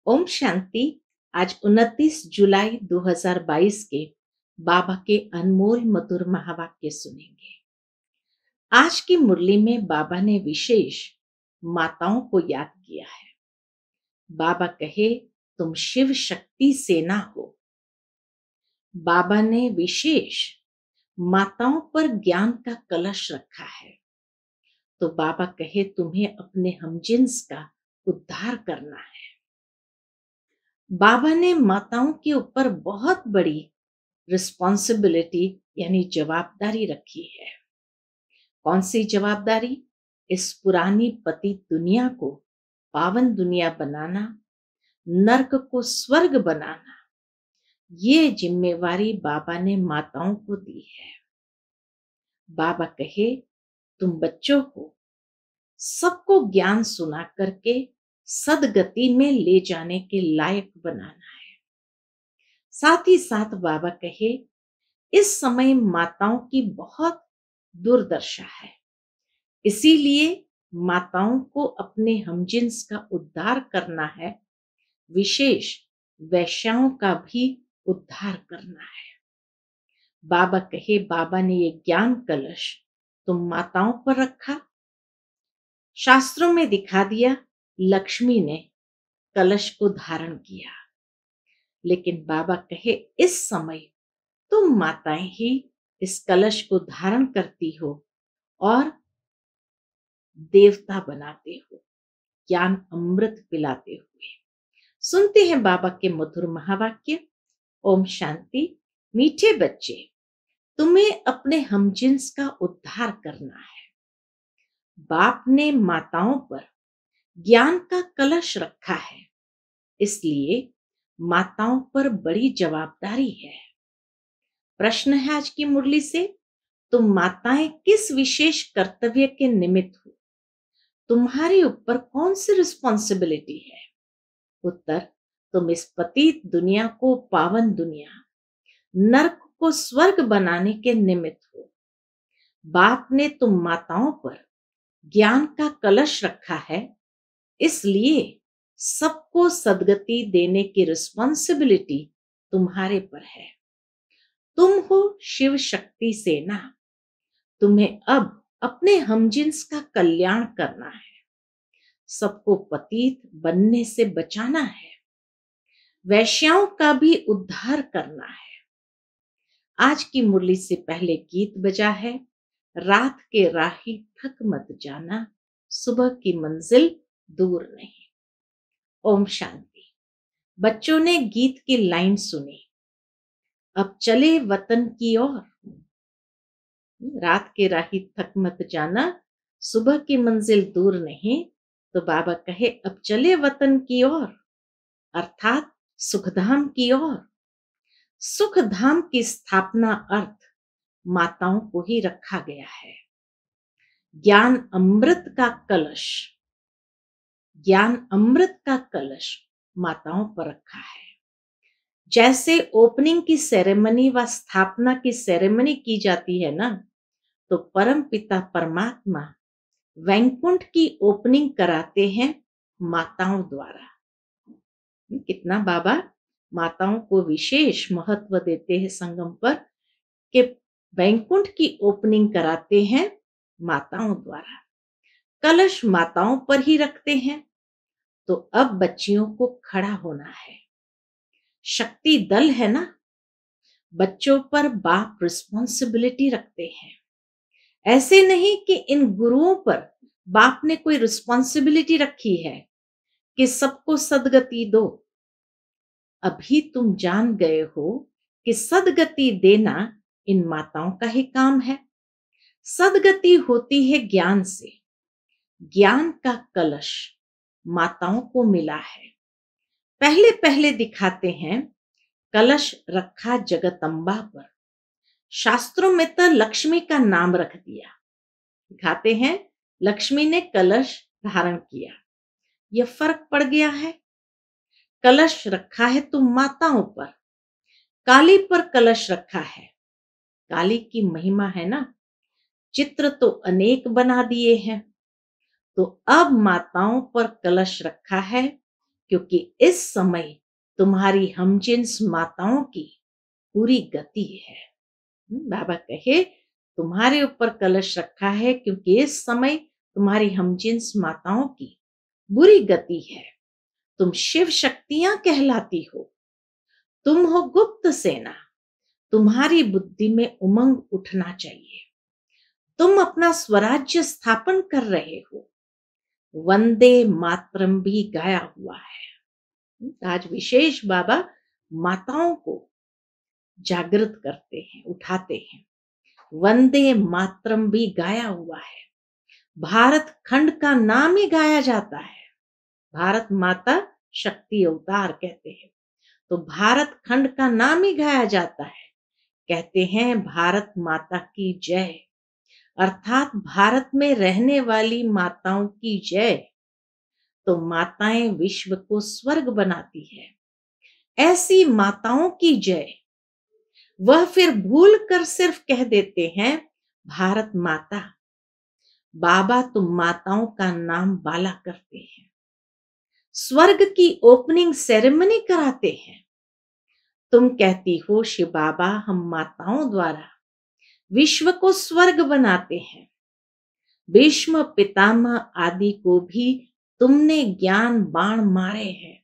ओम शांति। आज 29 जुलाई 2022 के बाबा के अनमोल मधुर महावाक्य सुनेंगे। आज की मुरली में बाबा ने विशेष माताओं को याद किया है। बाबा कहे, तुम शिव शक्ति सेना हो। बाबा ने विशेष माताओं पर ज्ञान का कलश रखा है। तो बाबा कहे, तुम्हें अपने हमजिन्स का उद्धार करना है। बाबा ने माताओं के ऊपर बहुत बड़ी रिस्पॉन्सिबिलिटी यानी जवाबदारी रखी है। कौन सी जवाबदारी? इस पुरानी पतित दुनिया को पावन दुनिया बनाना, नर्क को स्वर्ग बनाना, ये जिम्मेवारी बाबा ने माताओं को दी है। बाबा कहे, तुम बच्चों को सबको ज्ञान सुना करके सदगति में ले जाने के लायक बनाना है। साथ ही साथ बाबा कहे, इस समय माताओं की बहुत दुर्दशा है, इसीलिए माताओं को अपने हमजिन्स का उद्धार करना है। विशेष वैश्याओं का भी उद्धार करना है। बाबा कहे, बाबा ने ये ज्ञान कलश तुम माताओं पर रखा। शास्त्रों में दिखा दिया, लक्ष्मी ने कलश को धारण किया, लेकिन बाबा कहे, इस समय तुम माताएं ही इस कलश को धारण करती हो और देवता बनाते हो, ज्ञान अमृत पिलाते हुए। सुनते हैं बाबा के मधुर महावाक्य। ओम शांति। मीठे बच्चे, तुम्हें अपने हमजिन्स का उद्धार करना है। बाप ने माताओं पर ज्ञान का कलश रखा है, इसलिए माताओं पर बड़ी जवाबदारी है। प्रश्न है आज की मुरली से, तुम माताएं किस विशेष कर्तव्य के निमित्त हो? तुम्हारे ऊपर कौन सी रिस्पॉन्सिबिलिटी है? उत्तर, तुम इस पतित दुनिया को पावन दुनिया, नर्क को स्वर्ग बनाने के निमित्त हो। बाप ने तुम माताओं पर ज्ञान का कलश रखा है, इसलिए सबको सदगति देने की रिस्पॉन्सिबिलिटी तुम्हारे पर है। तुम हो शिव शक्ति सेना। तुम्हें अब अपने हमजिन्स का कल्याण करना है, सबको पतित बनने से बचाना है, वैश्याओं का भी उद्धार करना है। आज की मुरली से पहले गीत बजा है, रात के राही थक मत जाना, सुबह की मंजिल दूर नहीं। ओम शांति। बच्चों ने गीत की लाइन सुनी, अब चले वतन की ओर। रात के राही थक मत जाना, सुबह की मंजिल दूर नहीं। तो बाबा कहे, अब चले वतन की ओर, अर्थात सुखधाम की ओर। सुखधाम की स्थापना अर्थ माताओं को ही रखा गया है। ज्ञान अमृत का कलश, ज्ञान अमृत का कलश माताओं पर रखा है। जैसे ओपनिंग की सेरेमनी व स्थापना की सेरेमनी की जाती है ना, तो परम पिता परमात्मा वैकुंठ की ओपनिंग कराते हैं माताओं द्वारा। कितना बाबा माताओं को विशेष महत्व देते हैं संगम पर, कि वैकुंठ की ओपनिंग कराते हैं माताओं द्वारा। कलश माताओं पर ही रखते हैं। तो अब बच्चियों को खड़ा होना है। शक्ति दल है ना, बच्चों पर बाप रिस्पॉन्सिबिलिटी रखते हैं। ऐसे नहीं कि इन गुरुओं पर बाप ने कोई रिस्पॉन्सिबिलिटी रखी है कि सबको सदगति दो। अभी तुम जान गए हो कि सदगति देना इन माताओं का ही काम है। सदगति होती है ज्ञान से। ज्ञान का कलश माताओं को मिला है। पहले पहले दिखाते हैं कलश रखा जगदम्बा पर। शास्त्रों में तो लक्ष्मी का नाम रख दिया, दिखाते हैं लक्ष्मी ने कलश धारण किया। यह फर्क पड़ गया है। कलश रखा है तुम माताओं पर, काली पर कलश रखा है। काली की महिमा है ना, चित्र तो अनेक बना दिए हैं। तो अब माताओं पर कलश रखा है क्योंकि इस समय तुम्हारी हमजिन्स माताओं की पूरी गति है। बाबा कहे तुम्हारे ऊपर कलश रखा है क्योंकि इस समय तुम्हारी हमजिन्स माताओं की बुरी गति है। तुम शिव शक्तियां कहलाती हो, तुम हो गुप्त सेना, तुम्हारी बुद्धि में उमंग उठना चाहिए, तुम अपना स्वराज्य स्थापन कर रहे हो। वंदे मातरम भी गाया हुआ है। आज विशेष बाबा माताओं को जागृत करते हैं, उठाते हैं। वंदे मातरम भी गाया हुआ है। भारत खंड का नाम ही गाया जाता है। भारत माता शक्ति अवतार कहते हैं, तो भारत खंड का नाम ही गाया जाता है। कहते हैं भारत माता की जय, अर्थात भारत में रहने वाली माताओं की जय। तो माताएं विश्व को स्वर्ग बनाती है, ऐसी माताओं की जय। वह फिर भूल कर सिर्फ कह देते हैं भारत माता। बाबा तो माताओं का नाम बाला करते हैं, स्वर्ग की ओपनिंग सेरेमनी कराते हैं। तुम कहती हो शिव बाबा हम माताओं द्वारा विश्व को स्वर्ग बनाते हैं। भीष्म पितामह आदि को भी तुमने ज्ञान बाण मारे हैं।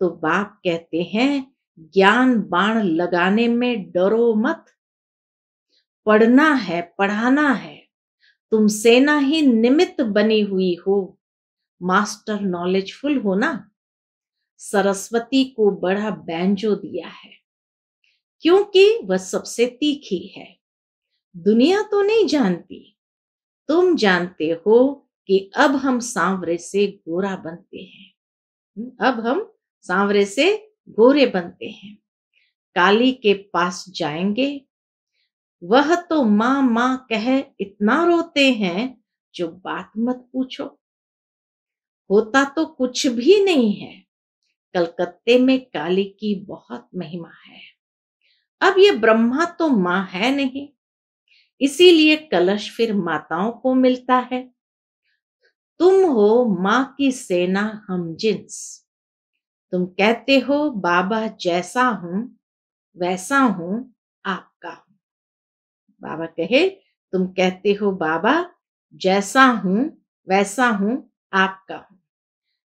तो बाप कहते हैं ज्ञान बाण लगाने में डरो मत, पढ़ना है, पढ़ाना है। तुम सेना ही निमित्त बनी हुई हो, मास्टर नॉलेजफुल हो ना। सरस्वती को बड़ा बैंजो दिया है क्योंकि वह सबसे तीखी है। दुनिया तो नहीं जानती, तुम जानते हो कि अब हम सांवरे से गोरा बनते हैं। अब हम सांवरे से गोरे बनते हैं। काली के पास जाएंगे, वह तो माँ माँ कह इतना रोते हैं जो बात मत पूछो। होता तो कुछ भी नहीं है। कलकत्ते में काली की बहुत महिमा है। अब ये ब्रह्मा तो माँ है नहीं, इसीलिए कलश फिर माताओं को मिलता है। तुम हो माँ की सेना हमजिन्स। तुम कहते हो बाबा जैसा हूं वैसा हूं आपका हूं। बाबा कहे तुम कहते हो बाबा जैसा हूं वैसा हूं आपका हूं।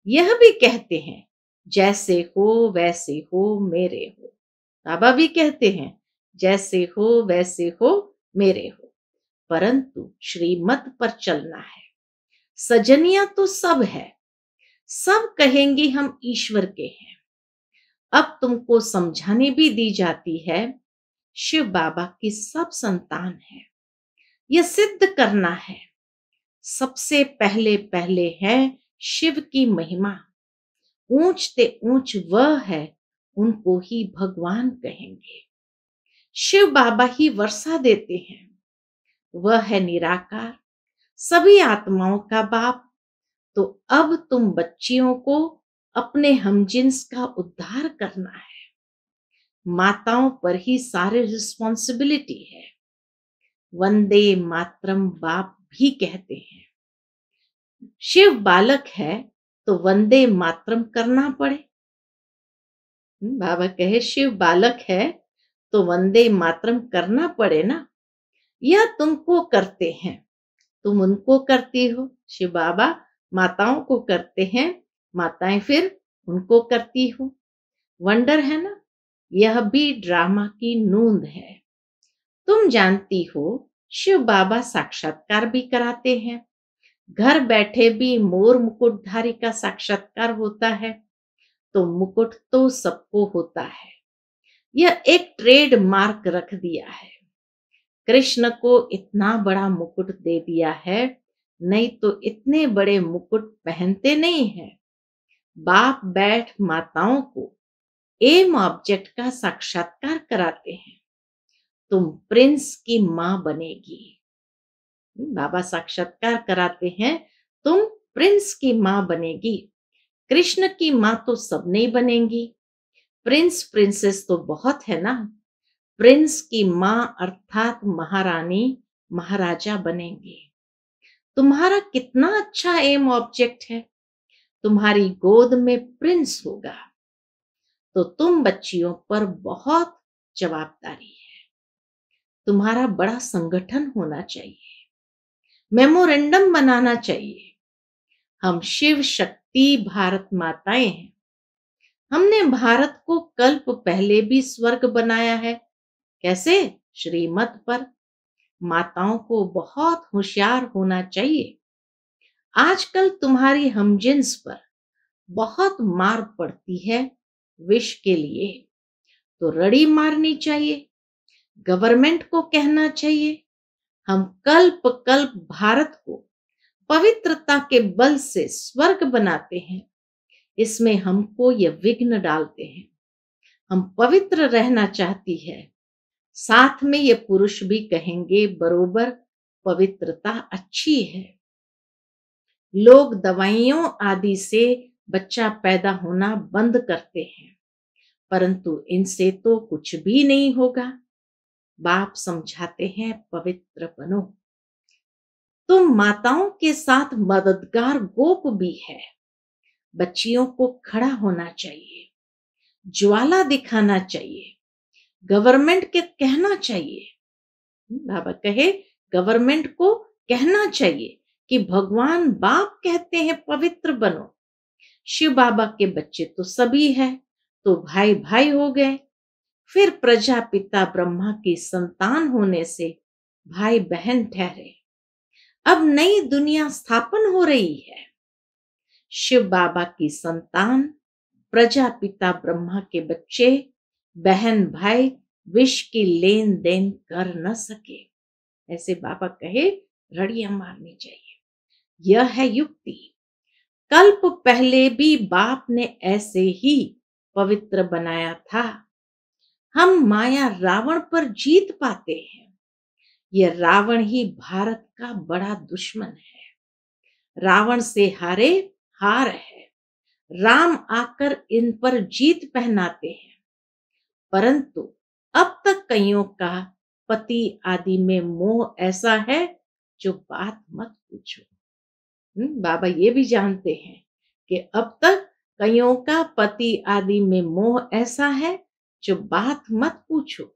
यह भी कहते हैं जैसे हो वैसे हो मेरे हो। बाबा भी कहते हैं जैसे हो वैसे हो मेरे हो, परंतु श्रीमत पर चलना है। सजनिया तो सब है, सब कहेंगे हम ईश्वर के हैं। अब तुमको समझाने भी दी जाती है शिव बाबा की सब संतान है। यह सिद्ध करना है। सबसे पहले पहले है शिव की महिमा। ऊंचते ऊंच वह है, उनको ही भगवान कहेंगे। शिव बाबा ही वर्षा देते हैं। वह है निराकार, सभी आत्माओं का बाप। तो अब तुम बच्चियों को अपने हमजिन्स का उद्धार करना है। माताओं पर ही सारी रिस्पॉन्सिबिलिटी है। वंदे मातरम बाप भी कहते हैं। शिव बालक है तो वंदे मातरम करना पड़े। बाबा कहे शिव बालक है तो वंदे मातरम करना पड़े ना। यह तुमको करते हैं, तुम उनको करती हो। शिव बाबा माताओं को करते हैं, माताएं फिर उनको करती हो। वंडर है ना। यह भी ड्रामा की नूंद है। तुम जानती हो शिव बाबा साक्षात्कार भी कराते हैं। घर बैठे भी मोर मुकुटधारी का साक्षात्कार होता है। तो मुकुट तो सबको होता है। यह एक ट्रेड मार्क रख दिया है। कृष्ण को इतना बड़ा मुकुट दे दिया है, नहीं तो इतने बड़े मुकुट पहनते नहीं है। बाप बैठ माताओं को एम ऑब्जेक्ट का साक्षात्कार कराते हैं। तुम प्रिंस की मां बनेगी। बाबा साक्षात्कार कराते हैं, तुम प्रिंस की मां बनेगी। कृष्ण की मां तो सब नहीं बनेंगी। प्रिंस प्रिंसेस तो बहुत है ना। प्रिंस की मां अर्थात महारानी महाराजा बनेंगे। तुम्हारा कितना अच्छा एम ऑब्जेक्ट है। तुम्हारी गोद में प्रिंस होगा, तो तुम बच्चियों पर बहुत जवाबदारी है। तुम्हारा बड़ा संगठन होना चाहिए, मेमोरेंडम बनाना चाहिए। हम शिव शक्ति भारत माताएं हैं। हमने भारत को कल्प पहले भी स्वर्ग बनाया है। कैसे? श्रीमत पर। माताओं को बहुत होशियार होना चाहिए। आजकल तुम्हारी हमजिन्स पर बहुत मार पड़ती है विष के लिए, तो रड़ी मारनी चाहिए। गवर्नमेंट को कहना चाहिए, हम कल्प कल्प भारत को पवित्रता के बल से स्वर्ग बनाते हैं। इसमें हमको ये विघ्न डालते हैं। हम पवित्र रहना चाहती है। साथ में ये पुरुष भी कहेंगे बरोबर पवित्रता अच्छी है। लोग दवाइयों आदि से बच्चा पैदा होना बंद करते हैं, परंतु इनसे तो कुछ भी नहीं होगा। बाप समझाते हैं पवित्र बनो। तुम माताओं के साथ मददगार गोप भी है। बच्चियों को खड़ा होना चाहिए, ज्वाला दिखाना चाहिए, गवर्नमेंट के कहना चाहिए। बाबा कहे गवर्नमेंट को कहना चाहिए कि भगवान बाप कहते हैं पवित्र बनो। शिव बाबा के बच्चे तो सभी है, तो भाई भाई हो गए। फिर प्रजापिता ब्रह्मा की संतान होने से भाई बहन ठहरे। अब नई दुनिया स्थापन हो रही है। शिव बाबा की संतान, प्रजापिता ब्रह्मा के बच्चे, बहन भाई विष की लेन देन कर न सके। ऐसे बाबा कहे रड़ियां मारनी चाहिए। यह है युक्ति। कल्प पहले भी बाप ने ऐसे ही पवित्र बनाया था। हम माया रावण पर जीत पाते हैं। यह रावण ही भारत का बड़ा दुश्मन है। रावण से हारे हार है। राम आकर इन पर जीत पहनाते हैं, परंतु अब तक कईयों का पति आदि में मोह ऐसा है जो बात मत पूछो। बाबा ये भी जानते हैं कि अब तक कईयों का पति आदि में मोह ऐसा है जो बात मत पूछो।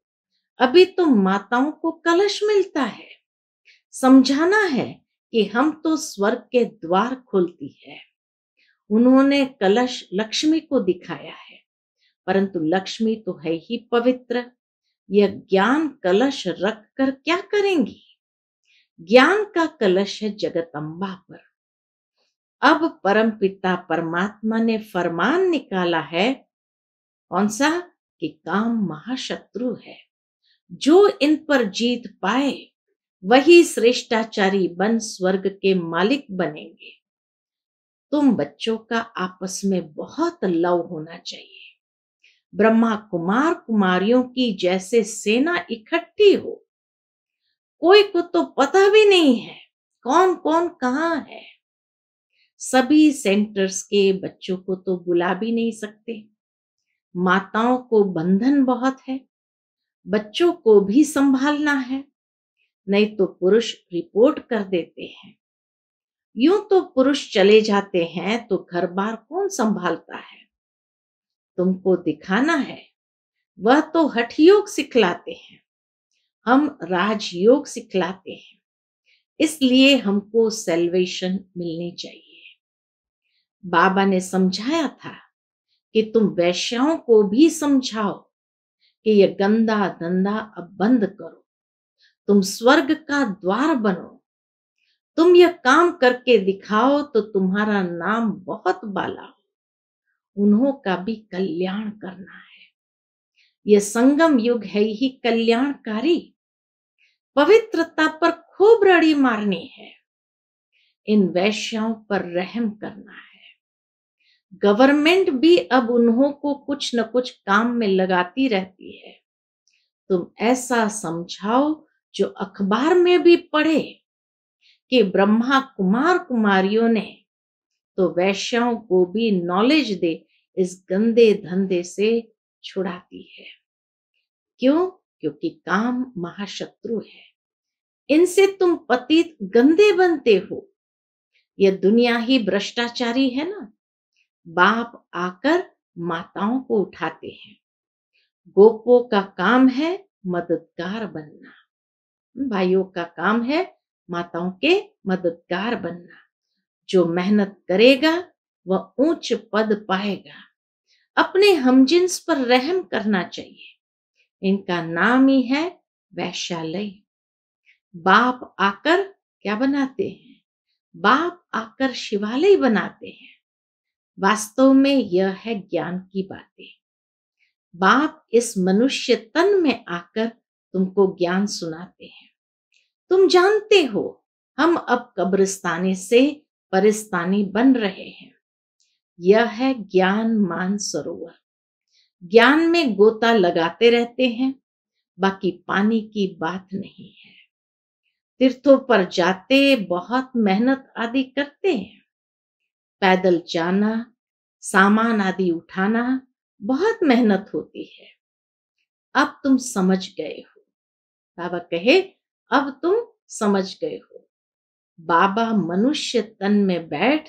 अभी तो माताओं को कलश मिलता है। समझाना है कि हम तो स्वर्ग के द्वार खोलती है। उन्होंने कलश लक्ष्मी को दिखाया है, परंतु लक्ष्मी तो है ही पवित्र। यह ज्ञान कलश रख कर क्या करेंगी? ज्ञान का कलश है जगदम्बा पर। अब परमपिता परमात्मा ने फरमान निकाला है, कौन सा? कि काम महाशत्रु है। जो इन पर जीत पाए वही श्रेष्ठाचारी बन स्वर्ग के मालिक बनेंगे। तुम बच्चों का आपस में बहुत लव होना चाहिए। ब्रह्मा कुमार कुमारियों की जैसे सेना इकट्ठी हो। कोई को तो पता भी नहीं है कौन कौन कहाँ है। सभी सेंटर्स के बच्चों को तो बुला भी नहीं सकते। माताओं को बंधन बहुत है, बच्चों को भी संभालना है, नहीं तो पुरुष रिपोर्ट कर देते हैं। यूं तो पुरुष चले जाते हैं तो घर बार कौन संभालता है? तुमको दिखाना है। वह तो हठ योग सिखलाते हैं, हम राजयोग सिखलाते हैं। इसलिए हमको सेल्वेशन मिलनी चाहिए। बाबा ने समझाया था कि तुम वैश्याओं को भी समझाओ कि यह गंदा धंधा अब बंद करो। तुम स्वर्ग का द्वार बनो। तुम यह काम करके दिखाओ तो तुम्हारा नाम बहुत बाला हो। उन्हों का भी कल्याण करना है। यह संगम युग है ही कल्याणकारी। पवित्रता पर खूब रड़ी मारनी है। इन वैश्याओं पर रहम करना है। गवर्नमेंट भी अब उन्हों को कुछ न कुछ काम में लगाती रहती है। तुम ऐसा समझाओ जो अखबार में भी पढ़े कि ब्रह्मा कुमार कुमारियों ने तो वैश्याओं को भी नॉलेज दे इस गंदे धंधे से छुड़ाती है। क्यों? क्योंकि काम महाशत्रु है। इनसे तुम पतित गंदे बनते हो। यह दुनिया ही भ्रष्टाचारी है ना। बाप आकर माताओं को उठाते हैं। गोपों का काम है मददगार बनना, भाइयों का काम है माताओं के मददगार बनना। जो मेहनत करेगा वह ऊंच पद पाएगा। अपने हमजिन्स पर रहम करना चाहिए। इनका नाम ही है वैश्यालय। बाप आकर क्या बनाते हैं? बाप आकर शिवालय बनाते हैं। वास्तव में यह है ज्ञान की बातें। बाप इस मनुष्य तन में आकर तुमको ज्ञान सुनाते हैं। तुम जानते हो हम अब कब्रिस्तानी से परिस्तानी बन रहे हैं। यह है ज्ञान मान सरोवर। ज्ञान में गोता लगाते रहते हैं, बाकी पानी की बात नहीं है। तीर्थों पर जाते बहुत मेहनत आदि करते हैं। पैदल जाना, सामान आदि उठाना बहुत मेहनत होती है। अब तुम समझ गए हो। बाबा कहे अब तुम समझ गए हो। बाबा मनुष्य तन में बैठ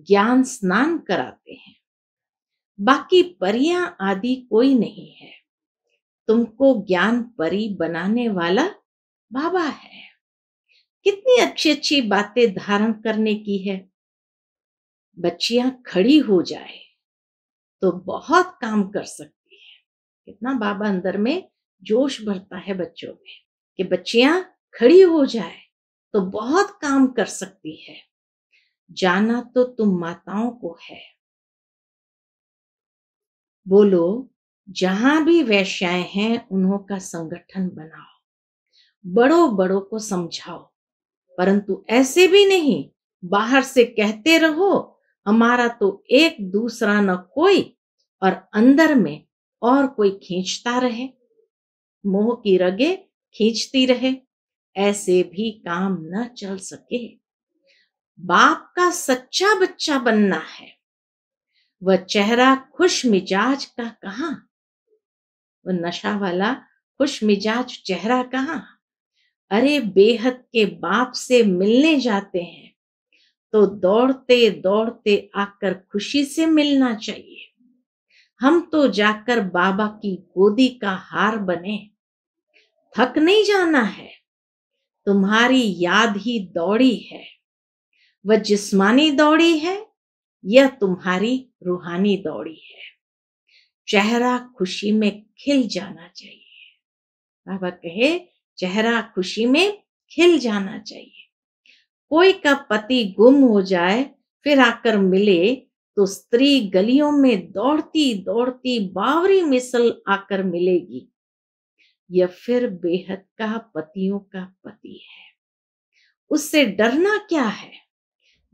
ज्ञान स्नान कराते हैं। बाकी परियां आदि कोई नहीं है। तुमको ज्ञान परी बनाने वाला बाबा है। कितनी अच्छी अच्छी बातें धारण करने की है। बच्चियां खड़ी हो जाए तो बहुत काम कर सकती है। कितना बाबा अंदर में जोश भरता है बच्चों में कि बच्चियां खड़ी हो जाए तो बहुत काम कर सकती है। जाना तो तुम माताओं को है। बोलो, जहां भी वैश्याएं हैं उन्हों का संगठन बनाओ। बड़ों बड़ों को समझाओ, परंतु ऐसे भी नहीं बाहर से कहते रहो हमारा तो एक दूसरा न कोई, और अंदर में और कोई खींचता रहे, मोह की रगे खींचती रहे। ऐसे भी काम न चल सके। बाप का सच्चा बच्चा बनना है। वह चेहरा खुश मिजाज का कहां? वह नशा वाला खुश मिजाज चेहरा कहां? अरे बेहद के बाप से मिलने जाते हैं तो दौड़ते दौड़ते आकर खुशी से मिलना चाहिए। हम तो जाकर बाबा की गोदी का हार बने। थक नहीं जाना है। तुम्हारी याद ही दौड़ी है। वह जिस्मानी दौड़ी है, यह तुम्हारी रूहानी दौड़ी है। चेहरा खुशी में खिल जाना चाहिए। बाबा कहे चेहरा खुशी में खिल जाना चाहिए। कोई का पति गुम हो जाए फिर आकर मिले तो स्त्री गलियों में दौड़ती दौड़ती बावरी मिसल आकर मिलेगी। यह फिर बेहद का पतियों का पति है। उससे डरना क्या है?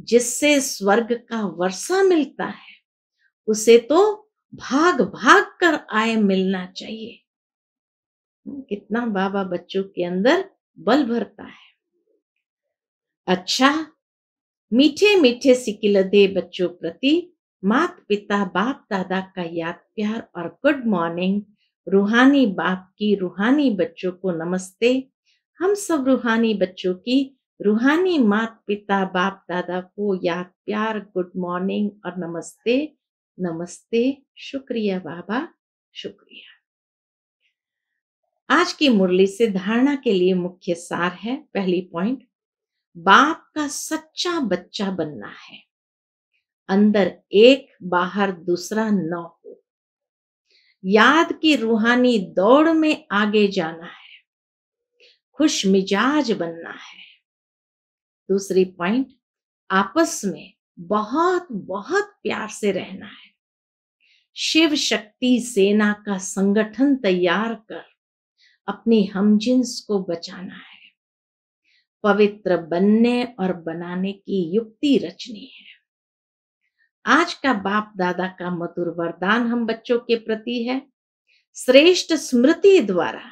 जिससे स्वर्ग का वर्षा मिलता है उसे तो भाग भाग कर आए मिलना चाहिए। कितना बाबा बच्चों के अंदर बल भरता है। अच्छा, मीठे मीठे सिकिलदे बच्चों प्रति मात पिता बाप दादा का याद प्यार और गुड मॉर्निंग। रूहानी बाप की रूहानी बच्चों को नमस्ते। हम सब रूहानी बच्चों की रूहानी मात पिता बाप दादा को याद प्यार, गुड मॉर्निंग और नमस्ते। नमस्ते। शुक्रिया बाबा, शुक्रिया। आज की मुरली से धारणा के लिए मुख्य सार है। पहली पॉइंट, बाप का सच्चा बच्चा बनना है। अंदर एक बाहर दूसरा न हो। याद की रूहानी दौड़ में आगे जाना है। खुश मिजाज बनना है। दूसरी पॉइंट, आपस में बहुत बहुत प्यार से रहना है। शिव शक्ति सेना का संगठन तैयार कर अपनी हमजिन्स को बचाना है। पवित्र बनने और बनाने की युक्ति रचनी है। आज का बाप दादा का मधुर वरदान हम बच्चों के प्रति है। श्रेष्ठ स्मृति द्वारा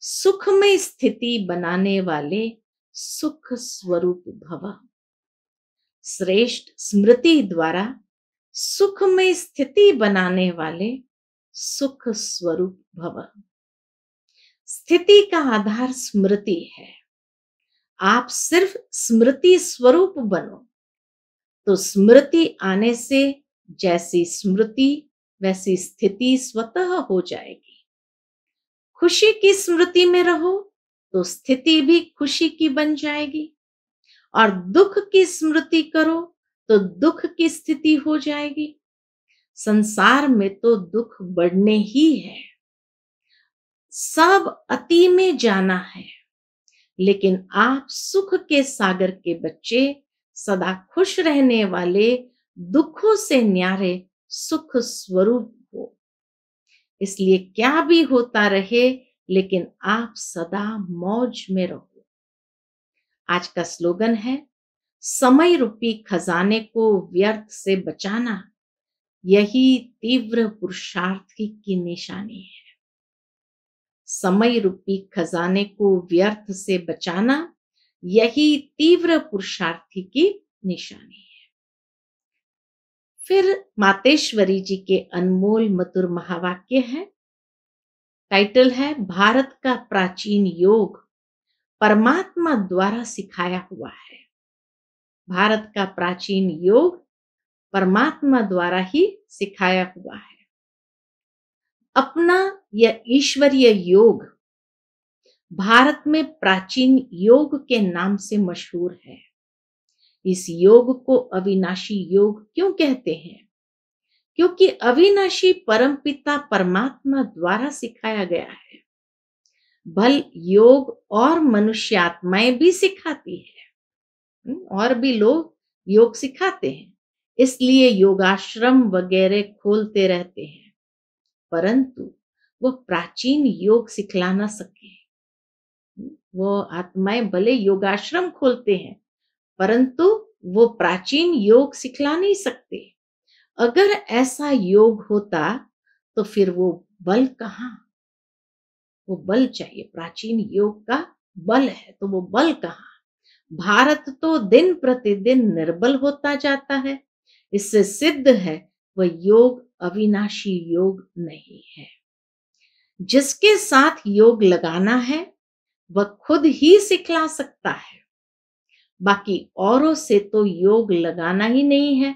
सुखमय स्थिति बनाने वाले सुख स्वरूप भव। श्रेष्ठ स्मृति द्वारा सुखमय स्थिति बनाने वाले सुख स्वरूप भव। स्थिति का आधार स्मृति है। आप सिर्फ स्मृति स्वरूप बनो तो स्मृति आने से जैसी स्मृति वैसी स्थिति स्वतः हो जाएगी। खुशी की स्मृति में रहो तो स्थिति भी खुशी की बन जाएगी, और दुख की स्मृति करो तो दुख की स्थिति हो जाएगी। संसार में तो दुख बढ़ने ही है। सब अति में जाना है, लेकिन आप सुख के सागर के बच्चे, सदा खुश रहने वाले, दुखों से न्यारे सुख स्वरूप हो। इसलिए क्या भी होता रहे, लेकिन आप सदा मौज में रहो। आज का स्लोगन है, समय रूपी खजाने को व्यर्थ से बचाना, यही तीव्र पुरुषार्थी की निशानी है। समय रूपी खजाने को व्यर्थ से बचाना, यही तीव्र पुरुषार्थी की निशानी है। फिर मातेश्वरी जी के अनमोल मधुर महावाक्य है। टाइटल है, भारत का प्राचीन योग परमात्मा द्वारा सिखाया हुआ है। भारत का प्राचीन योग परमात्मा द्वारा ही सिखाया हुआ है। अपना यह ईश्वरीय योग भारत में प्राचीन योग के नाम से मशहूर है। इस योग को अविनाशी योग क्यों कहते हैं? क्योंकि अविनाशी परमपिता परमात्मा द्वारा सिखाया गया है। भल योग और मनुष्य आत्माएं भी सिखाती है, और भी लोग योग सिखाते हैं, इसलिए योगाश्रम वगैरह खोलते रहते हैं, परंतु वो प्राचीन योग सिखला ना सके। वो आत्माएं भले योगाश्रम खोलते हैं, परंतु वो प्राचीन योग सिखला नहीं सकते। अगर ऐसा योग होता तो फिर वो बल कहाँ? वो बल चाहिए, प्राचीन योग का बल है तो वो बल कहाँ? भारत तो दिन प्रतिदिन निर्बल होता जाता है। इससे सिद्ध है वह योग अविनाशी योग नहीं है। जिसके साथ योग लगाना है वह खुद ही सिखला सकता है, बाकी औरों से तो योग लगाना ही नहीं है,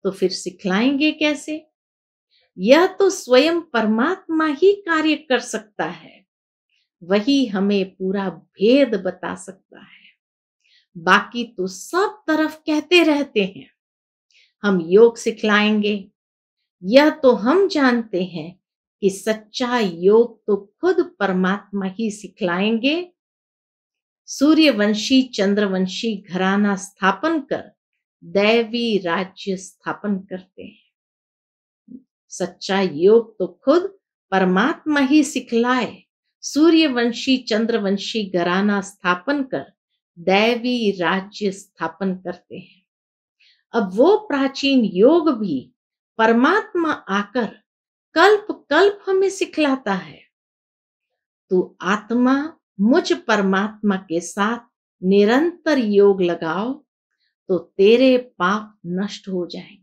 तो फिर सिखलाएंगे कैसे? यह तो स्वयं परमात्मा ही कार्य कर सकता है, वही हमें पूरा भेद बता सकता है। बाकी तो सब तरफ कहते रहते हैं हम योग सिखलाएंगे। यह तो हम जानते हैं कि सच्चा योग तो खुद परमात्मा ही सिखलाएंगे। सूर्यवंशी चंद्रवंशी घराना स्थापन कर दैवी राज्य स्थापन करते हैं। सच्चा योग तो खुद परमात्मा ही सिखलाए। सूर्यवंशी चंद्रवंशी घराना स्थापन कर दैवी राज्य स्थापन करते हैं। अब वो प्राचीन योग भी परमात्मा आकर कल्प कल्प हमें सिखलाता है। तू आत्मा मुझ परमात्मा के साथ निरंतर योग लगाओ तो तेरे पाप नष्ट हो जाएंगे।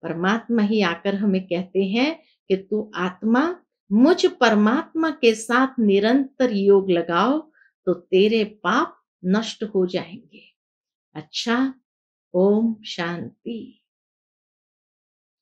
परमात्मा ही आकर हमें कहते हैं कि तू आत्मा मुझ परमात्मा के साथ निरंतर योग लगाओ तो तेरे पाप नष्ट हो जाएंगे। अच्छा, ओम शांति।